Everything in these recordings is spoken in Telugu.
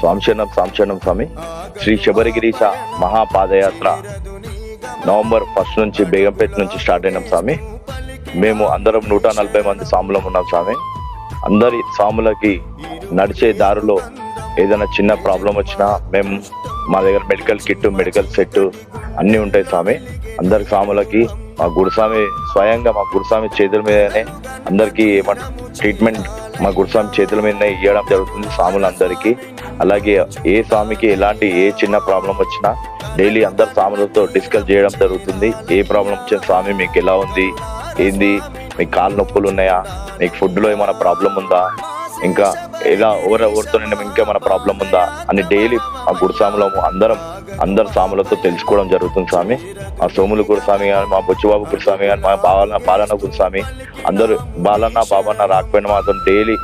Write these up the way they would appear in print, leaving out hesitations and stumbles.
స్వామి శ్రీ శబరిగిరీశ మహాపాదయాత్ర నవంబర్ 1 నుంచి బేగంపేట నుంచి స్టార్ట్ అయినాం స్వామి. మేము అందరం 140 మంది స్వాములం ఉన్నాం స్వామి. అందరి స్వాములకి నడిచే దారిలో ఏదైనా చిన్న ప్రాబ్లం వచ్చినా మా దగ్గర మెడికల్ కిట్, మెడికల్ సెట్ అన్నీ ఉంటాయి స్వామి. అందరి స్వాములకి మా గురుస్వామి చేతుల మీదనే అందరికీ ట్రీట్మెంట్ మా గురుస్వామి చేతుల మీదనే ఇవ్వడం జరుగుతుంది స్వాములందరికీ. అలాగే ఏ స్వామికి ఏ చిన్న ప్రాబ్లం వచ్చినా డైలీ అందరు స్వాములతో డిస్కస్ చేయడం జరుగుతుంది. ఏ ప్రాబ్లం వచ్చిన స్వామి మీకు ఎలా ఉంది, ఏంది, మీకు కాళ్ళు నొప్పులు ఉన్నాయా, మీకు ఫుడ్లో ఏమైనా ప్రాబ్లం ఉందా, ఇంకా ఎవరితో ఇంకేమైనా ప్రాబ్లం ఉందా అని డైలీ మా గురుస్వాములము అందరు స్వాములతో తెలుసుకోవడం జరుగుతుంది స్వామి. మా సోములు గురుస్వామి కానీ, మా బొచ్చుబాబు గురుస్వామి కానీ, మా బాలన్న గురుస్వామి అందరూ బాబన్న రాకపోయినా మాతో డైలీ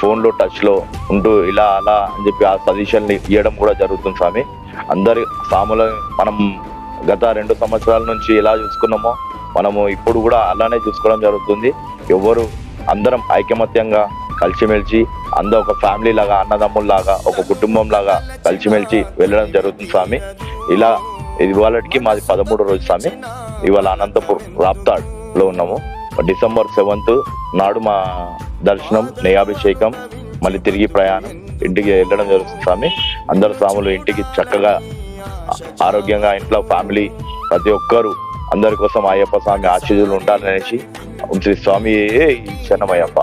ఫోన్లో టచ్లో ఉంటూ ఇలా అలా అని చెప్పి ఆ సజెషన్లు ఇవ్వడం కూడా జరుగుతుంది స్వామి. అందరి స్వాముల మనం గత 2 సంవత్సరాల నుంచి ఎలా చూసుకున్నామో మనము ఇప్పుడు కూడా అలానే చూసుకోవడం జరుగుతుంది. అందరం ఐకమత్యంగా కలిసిమెలిసి అందరూ ఒక ఫ్యామిలీ లాగా, అన్నదమ్ముల్లాగా, ఒక కుటుంబం లాగా కలిసిమెలిసి వెళ్ళడం జరుగుతుంది స్వామి. ఇవాళకి మాది 13వ రోజు స్వామి. ఇవాళ అనంతపూర్ రాప్తాడ్లో ఉన్నాము. డిసెంబర్ 7th నాడు మా దర్శనం, నెయ్యాభిషేకం, మళ్ళీ తిరిగి ప్రయాణం ఇంటికి వెళ్ళడం జరుగుతుంది స్వామి. అందరు స్వాములు ఇంటికి చక్కగా ఆరోగ్యంగా ఇంట్లో ఫ్యామిలీ ప్రతి ఒక్కరు అందరి కోసం అయ్యప్ప స్వామి ఆశీస్సులు ఉండాలనేసి శ్రీ స్వామి శరణమయ్యప్ప.